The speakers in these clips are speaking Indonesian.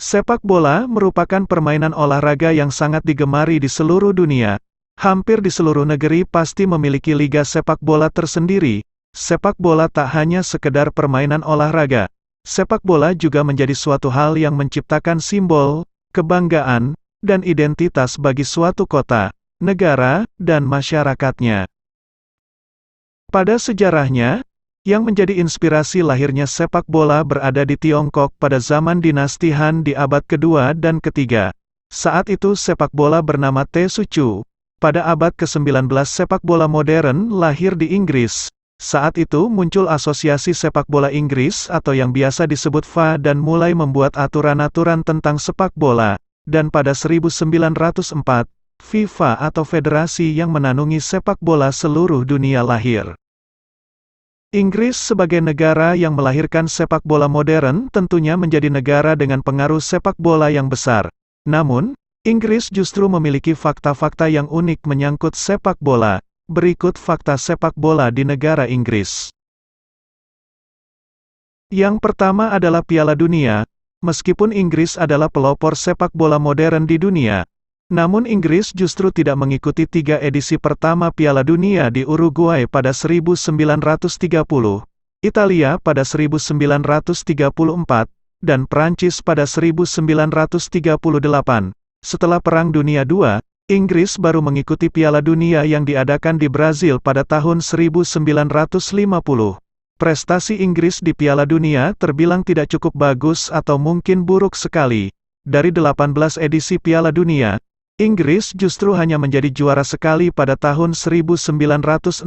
Sepak bola merupakan permainan olahraga yang sangat digemari di seluruh dunia. Hampir di seluruh negeri pasti memiliki liga sepak bola tersendiri. Sepak bola tak hanya sekedar permainan olahraga. Sepak bola juga menjadi suatu hal yang menciptakan simbol, kebanggaan, dan identitas bagi suatu kota, negara, dan masyarakatnya. Pada sejarahnya, yang menjadi inspirasi lahirnya sepak bola berada di Tiongkok pada zaman dinasti Han di abad kedua dan ketiga. Saat itu sepak bola bernama Tsuchu. Pada abad ke-19 sepak bola modern lahir di Inggris. Saat itu muncul asosiasi sepak bola Inggris atau yang biasa disebut FA dan mulai membuat aturan-aturan tentang sepak bola. Dan pada 1904, FIFA atau federasi yang menanungi sepak bola seluruh dunia lahir. Inggris sebagai negara yang melahirkan sepak bola modern tentunya menjadi negara dengan pengaruh sepak bola yang besar. Namun, Inggris justru memiliki fakta-fakta yang unik menyangkut sepak bola. Berikut fakta sepak bola di negara Inggris. Yang pertama adalah Piala Dunia. Meskipun Inggris adalah pelopor sepak bola modern di dunia, namun Inggris justru tidak mengikuti 3 edisi pertama Piala Dunia di Uruguay pada 1930, Italia pada 1934, dan Prancis pada 1938. Setelah Perang Dunia II, Inggris baru mengikuti Piala Dunia yang diadakan di Brazil pada tahun 1950. Prestasi Inggris di Piala Dunia terbilang tidak cukup bagus atau mungkin buruk sekali. Dari 18 edisi Piala Dunia, Inggris justru hanya menjadi juara sekali pada tahun 1966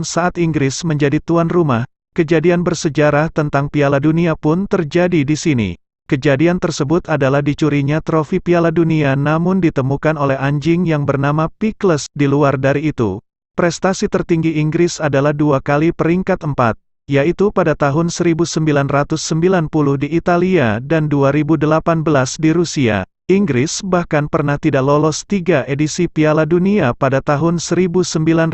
saat Inggris menjadi tuan rumah. Kejadian bersejarah tentang Piala Dunia pun terjadi di sini. Kejadian tersebut adalah dicurinya trofi Piala Dunia namun ditemukan oleh anjing yang bernama Pickles. Di luar dari itu, prestasi tertinggi Inggris adalah 2 kali peringkat 4, yaitu pada tahun 1990 di Italia dan 2018 di Rusia. Inggris bahkan pernah tidak lolos 3 edisi Piala Dunia pada tahun 1974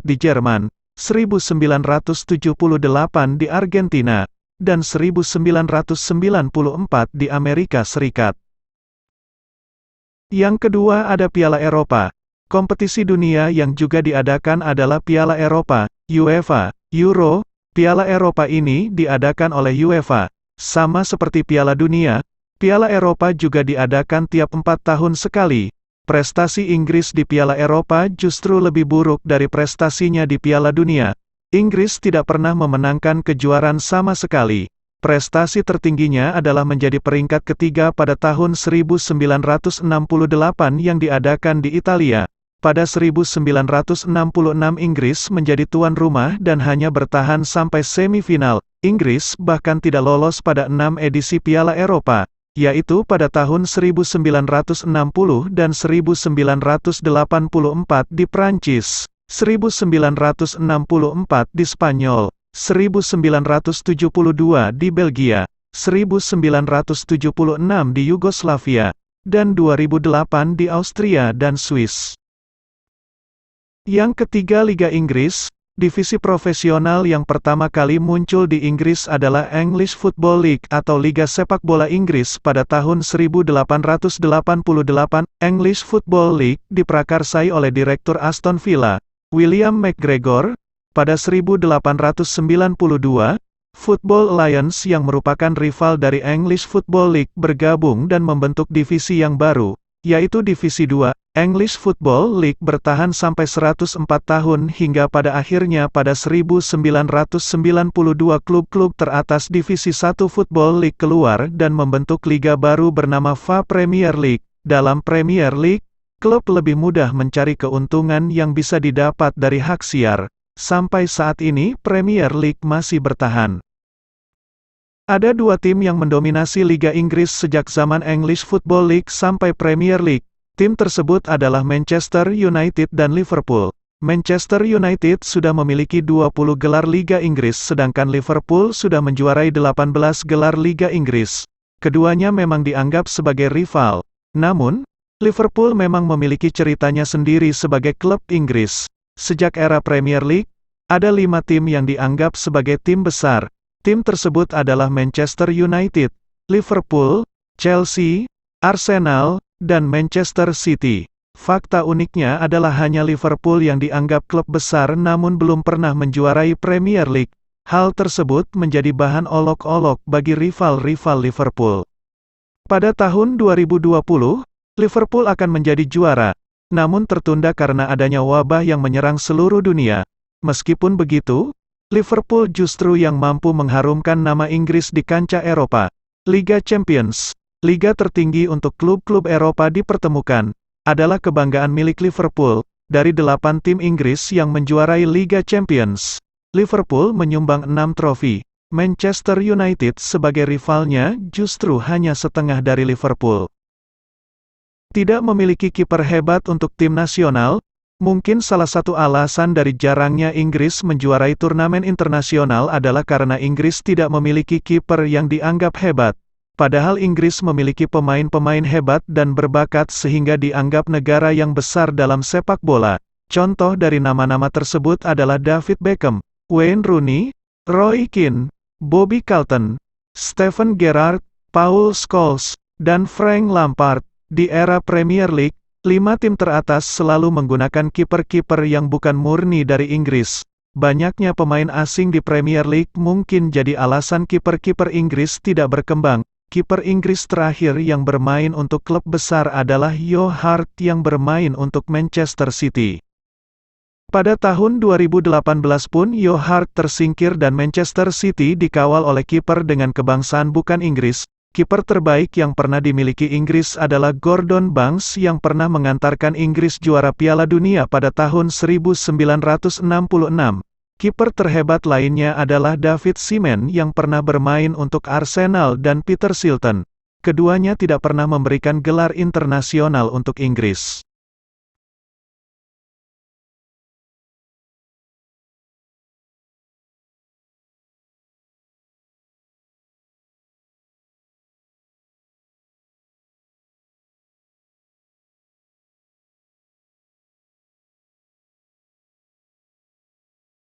di Jerman, 1978 di Argentina, dan 1994 di Amerika Serikat. Yang kedua ada Piala Eropa. Kompetisi dunia yang juga diadakan adalah Piala Eropa, UEFA, Euro. Piala Eropa ini diadakan oleh UEFA. Sama seperti Piala Dunia, Piala Eropa juga diadakan tiap 4 tahun sekali. Prestasi Inggris di Piala Eropa justru lebih buruk dari prestasinya di Piala Dunia. Inggris tidak pernah memenangkan kejuaraan sama sekali. Prestasi tertingginya adalah menjadi peringkat ketiga pada tahun 1968 yang diadakan di Italia. Pada 1966 Inggris menjadi tuan rumah dan hanya bertahan sampai semifinal. Inggris bahkan tidak lolos pada 6 edisi Piala Eropa, yaitu pada tahun 1960 dan 1984 di Prancis, 1964 di Spanyol, 1972 di Belgia, 1976 di Yugoslavia, dan 2008 di Austria dan Swiss. Yang ketiga Liga Inggris. Divisi profesional yang pertama kali muncul di Inggris adalah English Football League atau Liga Sepak Bola Inggris pada tahun 1888. English Football League diprakarsai oleh Direktur Aston Villa, William McGregor. Pada 1892, Football Alliance yang merupakan rival dari English Football League bergabung dan membentuk divisi yang baru, yaitu Divisi 2. English Football League bertahan sampai 104 tahun hingga pada akhirnya pada 1992 klub-klub teratas Divisi 1 Football League keluar dan membentuk liga baru bernama FA Premier League. Dalam Premier League, klub lebih mudah mencari keuntungan yang bisa didapat dari hak siar. Sampai saat ini Premier League masih bertahan. Ada 2 tim yang mendominasi Liga Inggris sejak zaman English Football League sampai Premier League. Tim tersebut adalah Manchester United dan Liverpool. Manchester United sudah memiliki 20 gelar Liga Inggris sedangkan Liverpool sudah menjuarai 18 gelar Liga Inggris. Keduanya memang dianggap sebagai rival. Namun, Liverpool memang memiliki ceritanya sendiri sebagai klub Inggris. Sejak era Premier League, ada 5 tim yang dianggap sebagai tim besar. Tim tersebut adalah Manchester United, Liverpool, Chelsea, Arsenal, dan Manchester City. Fakta uniknya adalah hanya Liverpool yang dianggap klub besar namun belum pernah menjuarai Premier League. Hal tersebut menjadi bahan olok-olok bagi rival-rival Liverpool. Pada tahun 2020, Liverpool akan menjadi juara, namun tertunda karena adanya wabah yang menyerang seluruh dunia. Meskipun begitu, Liverpool justru yang mampu mengharumkan nama Inggris di kancah Eropa. Liga Champions, liga tertinggi untuk klub-klub Eropa dipertemukan, adalah kebanggaan milik Liverpool. Dari 8 tim Inggris yang menjuarai Liga Champions, Liverpool menyumbang 6 trofi. Manchester United sebagai rivalnya justru hanya setengah dari Liverpool. Tidak memiliki kiper hebat untuk tim nasional, mungkin salah satu alasan dari jarangnya Inggris menjuarai turnamen internasional adalah karena Inggris tidak memiliki kiper yang dianggap hebat. Padahal Inggris memiliki pemain-pemain hebat dan berbakat sehingga dianggap negara yang besar dalam sepak bola. Contoh dari nama-nama tersebut adalah David Beckham, Wayne Rooney, Roy Keane, Bobby Charlton, Steven Gerrard, Paul Scholes, dan Frank Lampard. Di era Premier League, 5 tim teratas selalu menggunakan kiper-kiper yang bukan murni dari Inggris. Banyaknya pemain asing di Premier League mungkin jadi alasan kiper-kiper Inggris tidak berkembang. Kiper Inggris terakhir yang bermain untuk klub besar adalah Joe Hart yang bermain untuk Manchester City. Pada tahun 2018 pun Joe Hart tersingkir dan Manchester City dikawal oleh kiper dengan kebangsaan bukan Inggris. Kiper terbaik yang pernah dimiliki Inggris adalah Gordon Banks yang pernah mengantarkan Inggris juara Piala Dunia pada tahun 1966. Kiper terhebat lainnya adalah David Seaman yang pernah bermain untuk Arsenal dan Peter Shilton. Keduanya tidak pernah memberikan gelar internasional untuk Inggris.